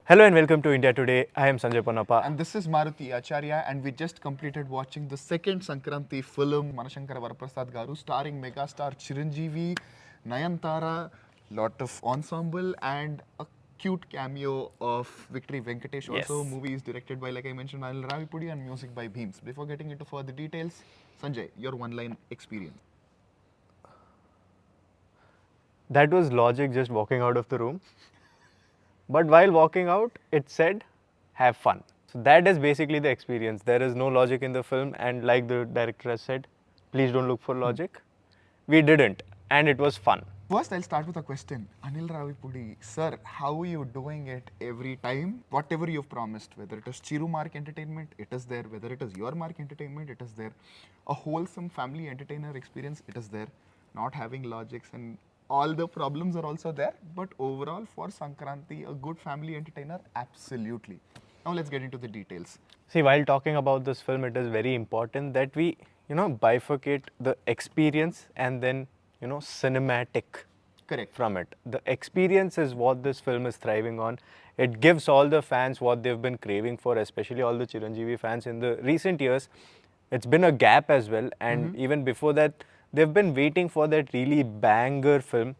Hello and welcome to India Today. I am Sanjay Ponnappa. And this is Maruthi, Acharya, and we just completed watching the second Sankranti film, Shankara Varaprasad Garu, starring Megastar Chiranjeevi, Nayanthara, lot of ensemble, and a cute cameo of Victory Venkatesh. Yes. Also, movie is directed by, like I mentioned, Anil Ravipudi, and music by Bheems. Before getting into further details, Sanjay, your one-line experience. That was logic just walking out of the room. But while walking out, it said, have fun. So that is basically the experience. There is no logic in the film, and like the director has said, please don't look for logic. We didn't, and it was fun. First, I'll start with a question. Anil Ravipudi, sir, how are you doing it every time? Whatever you've promised, whether it is Chiru Mark Entertainment, it is there. Whether it is your Mark Entertainment, it is there. A wholesome family entertainer experience, it is there. Not having logics and all the problems are also there. But overall, for Sankranti, a good family entertainer, absolutely. Now let's get into the details. See, while talking about this film, it is very important that we, bifurcate the experience and then, cinematic. Correct. From it. The experience is what this film is thriving on. It gives all the fans what they've been craving for, especially all the Chiranjeevi fans in the recent years. It's been a gap as well, and even before that, they've been waiting for that really banger film.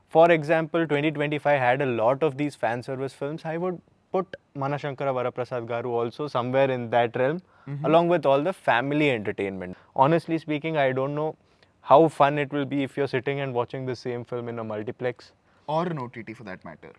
For example, 2025 had a lot of these fan service films. I would put Shankara Varaprasad Garu also somewhere in that realm, along with all the family entertainment. Honestly speaking, I don't know how fun it will be if you're sitting and watching the same film in a multiplex. Or an OTT for that matter.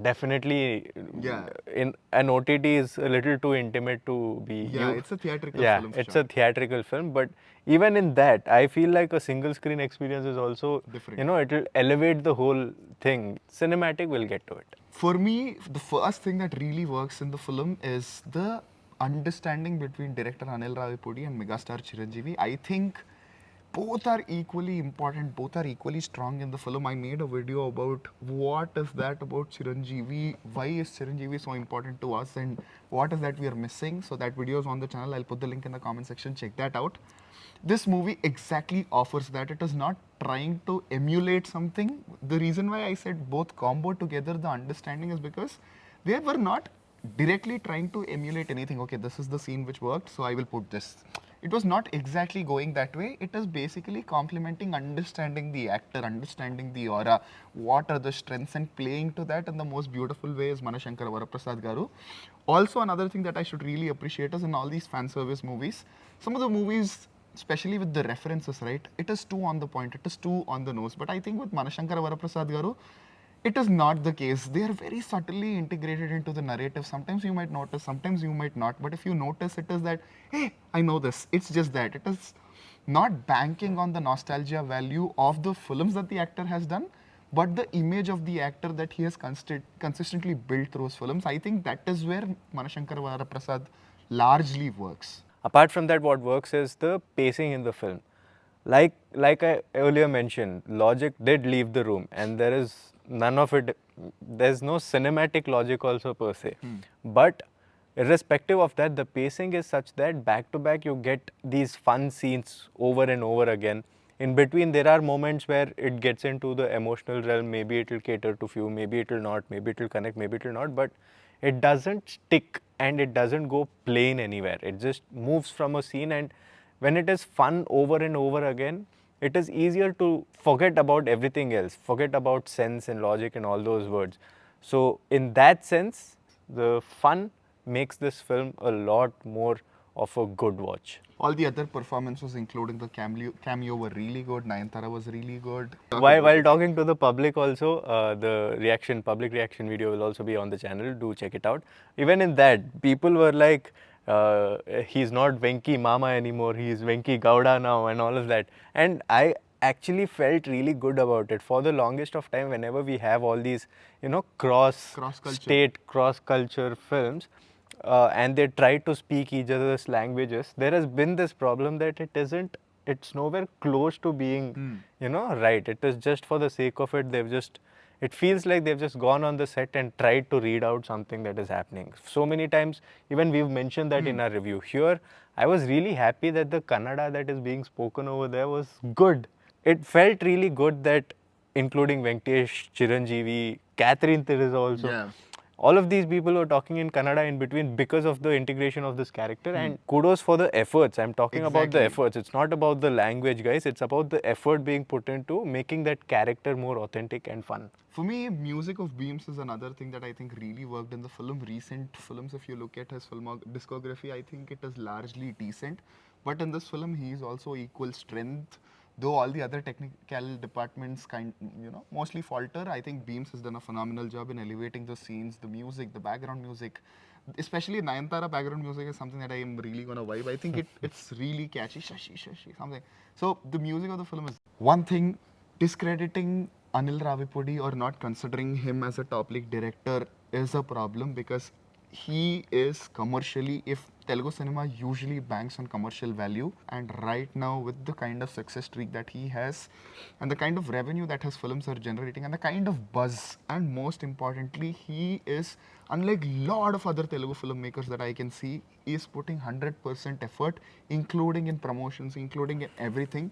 Definitely, Yeah. in an OTT is a little too intimate to be. Yeah, it's a theatrical yeah, film. it's a theatrical film, but even in that, I feel like a single screen experience is also different. It will elevate the whole thing. Cinematic, we'll get to it. For me, the first thing that really works in the film is the understanding between director Anil Ravipudi and Megastar Chiranjeevi. I think both are equally important, both are equally strong in the film. I made a video about what is that about Chiranjeevi, why is Chiranjeevi so important to us, and what is that we are missing. So that video is on the channel. I'll put the link in the comment section. Check that out. This movie exactly offers that. It is not trying to emulate something. The reason why I said both combo together, the understanding, is because they were not directly trying to emulate anything. Okay, this is the scene which worked, so I will put this. It was not exactly going that way. It is basically complementing, understanding the actor, understanding the aura, what are the strengths, and playing to that in the most beautiful way is Shankara Varaprasad Garu. Also, another thing that I should really appreciate is in all these fan service movies, some of the movies, especially with the references, right, it is too on the point, it is too on the nose. But I think with Shankara Varaprasad Garu, it is not the case. They are very subtly integrated into the narrative. Sometimes you might notice, sometimes you might not. But if you notice, it is that, hey, I know this. It's just that. It is not banking on the nostalgia value of the films that the actor has done, but the image of the actor that he has consistently built through his films. I think that is where Shankara Varaprasad largely works. Apart from that, what works is the pacing in the film. Like I earlier mentioned, logic did leave the room, and there is none of it. There's no cinematic logic also per se. But irrespective of that, the pacing is such that back to back you get these fun scenes over and over again. In between, there are moments where it gets into the emotional realm. Maybe it will cater to few, maybe it will not, maybe it will connect, maybe it will not. But it doesn't stick and it doesn't go plain anywhere. It just moves from a scene, and when it is fun over and over again, it is easier to forget about everything else, forget about sense and logic and all those words. So in that sense, the fun makes this film a lot more of a good watch. All the other performances, including the cameo were really good. Nayanthara was really good. While talking to the public also, the public reaction video will also be on the channel. Do check it out. Even in that, people were like, he's not Venki Mama anymore, he's Venki Gowda now and all of that. And I actually felt really good about it. For the longest of time, whenever we have all these, cross-state, cross-culture films, and they try to speak each other's languages, there has been this problem that it's nowhere close to being, right. It is just for the sake of it. It feels like they've just gone on the set and tried to read out something that is happening. So many times, even we've mentioned that in our review. Here, I was really happy that the Kannada that is being spoken over there was good. It felt really good that, including Venkatesh, Chiranjeevi, Catherine Teresa also. Yeah. all of these people were talking in Kannada in between because of the integration of this character. And kudos for the efforts. I'm talking about the Exactly. efforts. It's not about the language, guys. It's about the effort being put into making that character more authentic and fun. For me, music of Beams is another thing that I think really worked in the film. Recent films, if you look at his film discography, I think it is largely decent. But in this film, he is also equal strength. Though all the other technical departments mostly falter, I think Beams has done a phenomenal job in elevating the scenes, the music, the background music. Especially Nayanthara background music is something that I am really gonna vibe. I think it's really catchy, shashi, something. So the music of the film is one thing. Discrediting Anil Ravipudi or not considering him as a top league director is a problem because he is commercially, if Telugu cinema usually banks on commercial value, and right now with the kind of success streak that he has and the kind of revenue that his films are generating and the kind of buzz, and most importantly, he is, unlike lot of other Telugu filmmakers that I can see, is putting 100% effort, including in promotions, including in everything.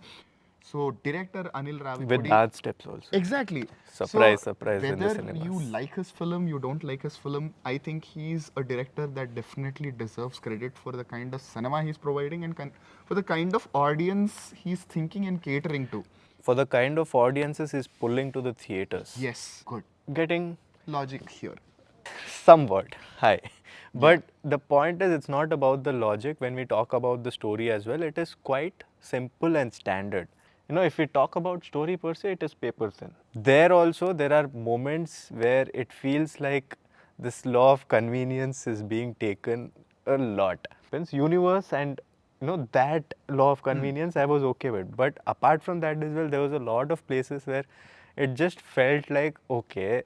So director Anil Ravipudi. With bad steps also. Exactly. Surprise, So surprise in the whether cinemas. you like his film, you don't like his film, I think he's a director that definitely deserves credit for the kind of cinema he's providing and for the kind of audience he's thinking and catering to. For the kind of audiences he's pulling to the theaters. Yes, good. Getting Logic here. somewhat high. But the point is, it's not about the logic. When we talk about the story as well, it is quite simple and standard. You know, if we talk about story per se, it is paper thin. There also, there are moments where it feels like this law of convenience is being taken a lot. Hence, universe and that law of convenience I was okay with. But apart from that as well, there was a lot of places where it just felt like, okay,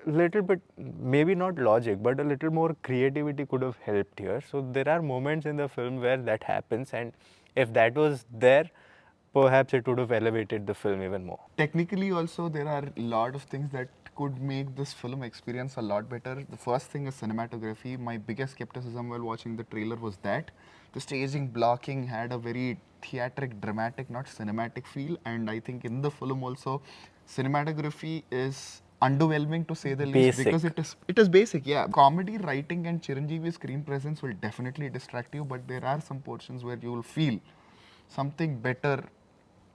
little bit, maybe not logic, but a little more creativity could have helped here. So there are moments in the film where that happens, and if that was there, perhaps it would have elevated the film even more. Technically also there are a lot of things that could make this film experience a lot better. The first thing is cinematography. My biggest skepticism while watching the trailer was that the staging blocking had a very theatric, dramatic, not cinematic feel, and I think in the film also cinematography is underwhelming to say the least, Basic. because it is basic. Yeah, comedy writing and Chiranjeevi's screen presence will definitely distract you, but there are some portions where you will feel something better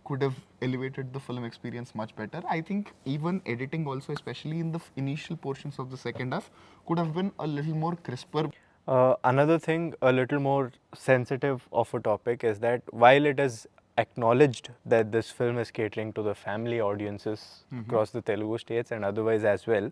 could have elevated the film experience much better. I think even editing also, especially in the initial portions of the second half, could have been a little more crisper. Another thing, a little more sensitive of a topic, is that while it is acknowledged that this film is catering to the family audiences across the Telugu states and otherwise as well,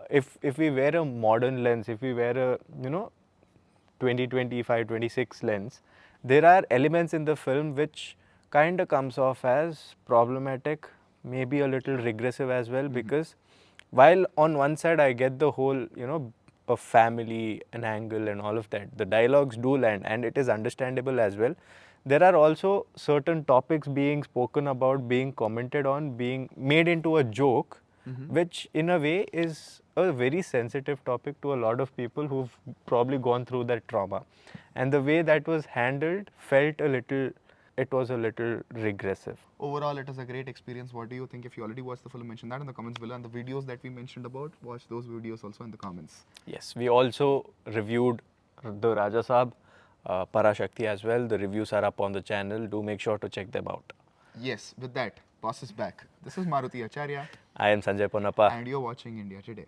if we wear a modern lens, if we wear a 2025, 26 lens, there are elements in the film which kind of comes off as problematic, maybe a little regressive as well, because while on one side I get the whole, a family, an angle and all of that, the dialogues do land and it is understandable as well. There are also certain topics being spoken about, being commented on, being made into a joke, which in a way is a very sensitive topic to a lot of people who've probably gone through that trauma. And the way that was handled felt it was a little regressive. Overall, it is a great experience. What do you think? If you already watched the film, mention that in the comments below. And the videos that we mentioned about, watch those videos also in the comments. Yes, we also reviewed the Raja Saab, Parashakti as well. The reviews are up on the channel. Do make sure to check them out. Yes, with that, boss is back. This is Maruthi Acharya. I am Sanjay Ponnappa. And you're watching India Today.